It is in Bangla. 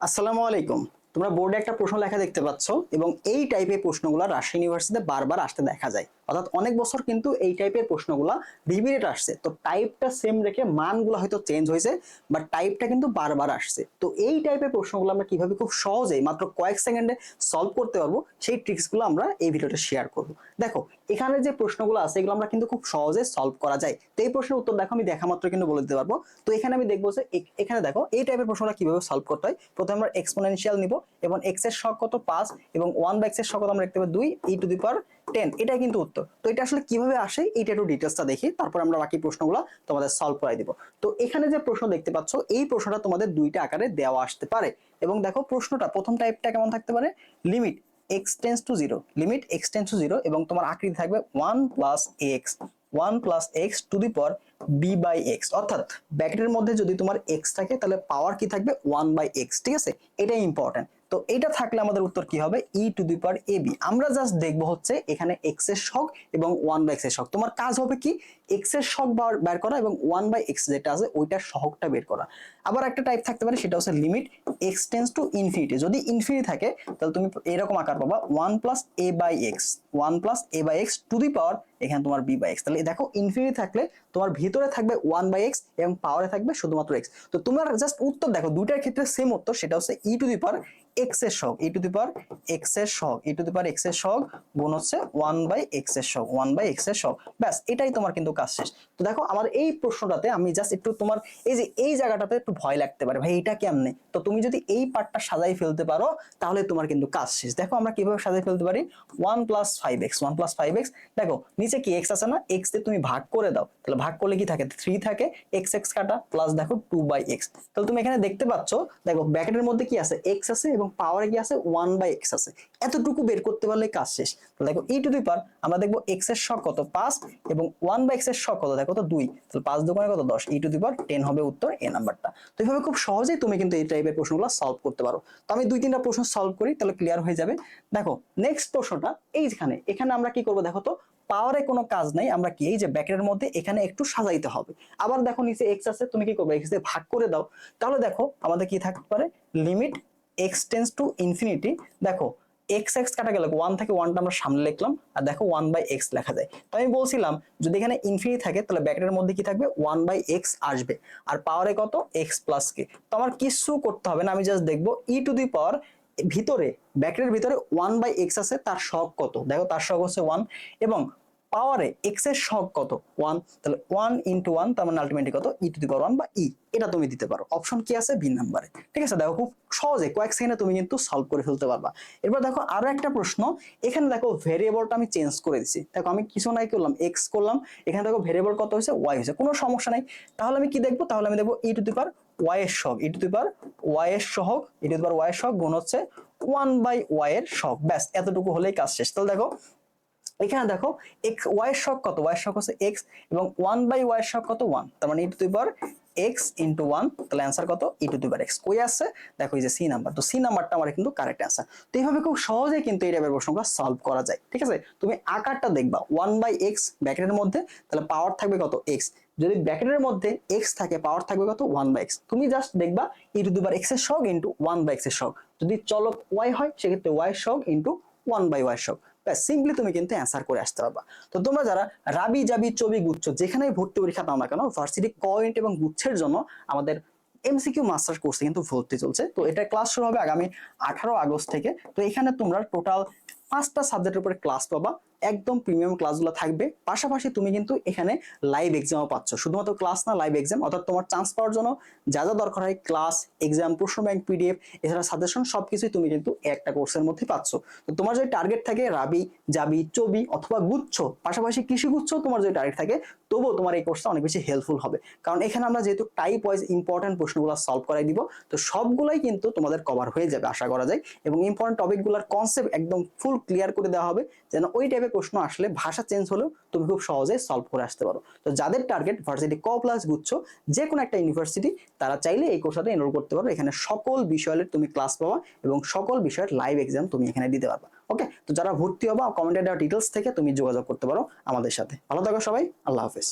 আসসালামু আলাইকুম। তোমরা বোর্ডে একটা প্রশ্ন লেখা দেখতে পাচ্ছ এবং এই টাইপের প্রশ্নগুলো রাজশাহী ইউনিভার্সিটিতে বারবার আসতে দেখা যায়। অর্থাৎ অনেক বছর কিন্তু এই টাইপের প্রশ্নগুলো রিপিটেড আসছে। তো টাইপটা সেম রেখে মানগুলো হয়তো চেঞ্জ হয়েছে, বাট টাইপটা কিন্তু বারবার আসছে। তো এই টাইপের প্রশ্নগুলো আমরা কিভাবে খুব সহজেই মাত্র কয়েক সেকেন্ডে সলভ করতে পারবো সেই ট্রিক্সগুলো আমরা এই ভিডিওতে শেয়ার করব। দেখো এখানে যে প্রশ্নগুলো আছে এগুলো আমরা কিন্তু খুব সহজে সলভ করা যায়। তো এই প্রশ্নের উত্তর দেখো, আমি দেখা মাত্র কিন্তু বলে দিতে পারবো। তো এখানে আমি দেখবো যে এখানে দেখো এই টাইপের প্রশ্নটা কিভাবে সলভ করতে হয়। প্রথমে আমরা এক্সপোনেনশিয়াল নিব এবং x এর শক কত 5 এবং 1/x এর শক কত আমরা দেখতে পাবো 2 e⁻10। এটাই কিন্তু উত্তর। তো এটা আসলে কিভাবে আসে এইটা একটু ডিটেইলসটা দেখি, তারপর আমরা বাকি প্রশ্নগুলো তোমাদের সলভ করাই দিব। তো এখানে যে প্রশ্ন দেখতে পাচ্ছ এই প্রশ্নটা তোমাদের দুইটা আকারে দেওয়া আসতে পারে। এবং দেখো প্রশ্নটা প্রথম টাইপটা কেমন থাকতে পারে, limit x tends to 0, limit x tends to 0 এবং তোমার আকৃতি থাকবে 1 + x to the power b/x, অর্থাৎ ব্র্যাকেটের মধ্যে যদি তোমার x থাকে তাহলে পাওয়ার কি থাকবে 1/x। ঠিক আছে, এটাই ইম্পর্টেন্ট। তো এটা থাকলে আমাদের উত্তর কি হবে, e⁻ab। আমরা জাস্ট দেখবো হচ্ছে এখানে x এর শক এবং 1/x এর শক। তোমার কাজ হবে কি x এর শক বের করা এবং 1/x যেটা আছে ওইটার সহগটা বের করা। আবার একটা টাইপ থাকতে পারে, সেটা হচ্ছে limit x tends to infinity. যদি ইনফিনিটি থাকে তাহলে তুমি এরকম আকার পাবা 1 + a/x টু দি পাওয়ার এখানে তোমার b/x। তাহলে দেখো ইনফিনিটি থাকলে তোমার ভিতরে থাকবে 1/x এবং পাওয়ারে থাকবে শুধুমাত্র x। তো তোমার জাস্ট উত্তর দেখো দুইটার ক্ষেত্রে সেম উত্তর, সেটা হচ্ছে e⁻x এর সহগ, e⁻x এর সহগ, e⁻x এর সহগ গুণ হচ্ছে 1/x এর সহগ, 1/x এর সহগ। ব্যাস এটাই তোমার কিন্তু কাজ শেষ। তো দেখো আমার এই প্রশ্নটাতে আমি জাস্ট একটু তোমার এই যে এই জায়গাটাতে একটু ভয় লাগতে পারে, ভাই এটা কেমনে। তো তুমি যদি এই পার্টটা সাজাই ফেলতে পারো তাহলে তোমার কিন্তু কাজ শেষ। দেখো আমরা কিভাবে সাজাই ফেলতে পারি, 1 + 5x, 1 + 5x। দেখো নিচে কি x আছে না, x দিয়ে তুমি ভাগ করে দাও, তাহলে ভাগ করলে কি থাকে 3 থাকে, x কাটা প্লাস দেখো 2/x। তাহলে তুমি এখানে দেখতে পাচ্ছ দেখো ব্র্যাকেটের মধ্যে কি আছে x আছে এবং পাওয়ারে কি আছে 1/x আছে। এতটুকু বের করতে পারলে কাজ শেষ। তাহলে দেখো e⁻, আমরা দেখবো x এর শক কত 5 এবং 1/x এর শক কত দেখো তো 2, তাহলে 5 দুগুণে কত 10, e⁻10 হবে উত্তর এ নাম্বারটা। তো এইভাবে খুব সহজেই তুমি কিন্তু এই টাইপের প্রশ্নগুলো সলভ করতে পারো। তো আমি 2-3টা প্রশ্ন সলভ করি তাহলে ক্লিয়ার হয়ে যাবে। দেখো নেক্সট প্রশ্নটা এইখানে, এখানে আমরা কি করব দেখো তো, পাওয়ারে কোনো কাজ নাই, আমরা কি এই যে ব্র্যাকেটের মধ্যে এখানে একটু সাজাইতে হবে। আবার দেখো নিচে x আছে, তুমি কি করবে x দিয়ে ভাগ করে দাও। তাহলে দেখো আমাদের কি থাকতে পারে, limit x tends to infinity. দেখো x কাটা গেল 1 থেকে 1টা আমরা সামনে লিখলাম আর দেখো 1/x লেখা যায়। তো আমি বলছিলাম যদি এখানে ইনফিনিটি থাকে তাহলে ব্র্যাকেটের মধ্যে কি থাকবে 1/x আসবে আর পাওয়ারে কত x + k। তো আমার কিছু করতে হবে না, আমি জাস্ট দেখবো e⁻, ভিতরে ব্র্যাকেটের ভিতরে 1/x আছে, তার শক কত দেখো, তার শক হচ্ছে 1 এবং পাওয়ারে x এর শক কত 1, তাহলে 1 × 1 তার মানে আলটিমেটলি কত e⁻1 বা e। এটা তুমি দিতে পারো, অপশন কি আছে বি নাম্বারে। ঠিক আছে, দেখো খুব সহজে কয়েক সেকেন্ডে তুমি কিন্তু সলভ করে ফেলতে পারবা। এরপর দেখো আরো একটা প্রশ্ন, এখানে দেখো ভেরিয়েবলটা আমি চেঞ্জ করে দিছি। দেখো আমি কিছু নাই করলাম, x করলাম, এখানে দেখো ভেরিয়েবল কত হয়েছে y হয়েছে, কোনো সমস্যা নাই। তাহলে আমি কি দেখবো, তাহলে আমি দেখবো e⁻y এর সহগ, e⁻y এর সহগ, e⁻y এর সহগ গুণ হচ্ছে 1/y এর সহগ। ব্যাস এতটুকু হলেই কাজ শেষ। তাহলে দেখো এখানে দেখো y এর শক কত, y এর শক হচ্ছে x এবং 1/y এর শক কত 1, তার মানে e⁻x × 1, তাহলে आंसर কত e⁻x। কই আছে দেখো এই যে সি নাম্বার। তো সি নাম্বারটা আমার কিন্তু কারেক্ট आंसर। তো এইভাবে খুব সহজেই কিন্তু এই টাইপের প্রশ্নগুলো সলভ করা যায়। ঠিক আছে, তুমি আকারটা দেখবা 1/x ব্র্যাকেটের মধ্যে, তাহলে পাওয়ার থাকবে কত x। যদি ব্র্যাকেটের মধ্যে x থাকে পাওয়ার থাকবে কত 1/x। তুমি জাস্ট দেখবা e⁻x এর শক * 1/x এর শক। যদি চলক y হয় সেক্ষেত্রে y এর শক * 1/y এর শক। সিম্পলি তুমি কিন্তু অ্যান্সার করে আসতে পারবা। তো তোমরা যারা রাবি জাবি চবি গুচ্ছ যেখানেই ভর্তি পরীক্ষা দাও না কেন, ভার্সিটি কয়েন্ট এবং গুচ্ছের জন্য আমাদের এমসিকিউ মাস্টার কোর্সে কিন্তু ভর্তি চলছে। তো এটা ক্লাস শুরু হবে আগামী 18 আগস্ট থেকে। তো এখানে তোমরা টোটাল 5টা সাবজেক্টের উপরে ক্লাস পাবা, একদম প্রিমিয়াম ক্লাসগুলো থাকবে। পাশাপাশি তুমি কিন্তু এখানে লাইভ এক্সামও পাচ্ছ, শুধুমাত্র ক্লাস না লাইভ এক্সাম। অর্থাৎ তোমার চান্স পাওয়ার জন্য যা যা দরকার হয় ক্লাস, এক্সাম, প্রশ্ন ব্যাংক, পিডিএফ, এছাড়া সাজেশন সবকিছুই তুমি কিন্তু একটা কোর্সের মধ্যে পাচ্ছ। তো তোমার যদি টার্গেট থাকে রাবি জাবি চবি অথবা গুচ্ছ, পাশাপাশি কৃষি গুচ্ছ তোমার যদি টার্গেট থাকে, তবুও তোমার এই কোর্সটা অনেক বেশি হেল্পফুল হবে। কারণ এখানে আমরা যেহেতু টাইপ ওয়াইজ ইম্পর্টেন্ট প্রশ্নগুলো সলভ করাই দিব, তো সবগুলাই কিন্তু তোমাদের কভার হয়ে যাবে আশা করা যায়। এবং ইম্পর্টেন্ট টপিকগুলোর কনসেপ্ট একদম ফুল ক্লিয়ার করে দেওয়া হবে, যেন ওই টাইপের প্রশ্ন আসলে ভাষা চেঞ্জ হলেও তুমি খুব সহজে সলভ করে আসতে পারো। তো যাদের টার্গেট ভার্সিটি ক প্লাস গুচ্ছ যে কোনো একটা ইউনিভার্সিটি, তারা চাইলে এই কোর্সটাতে এনরোল করতে পারো। এখানে সকল বিষয়ের তুমি ক্লাস পাবা এবং সকল বিষয়ের লাইভ এক্সাম তুমি এখানে দিতে পারবা। ওকে, তো যারা ভর্তি হবা কমেন্টে দেওয়া ডিটেলস থেকে তুমি যোগাযোগ করতে পারো আমাদের সাথে। ভালো থাকো সবাই, আল্লাহ হাফেজ।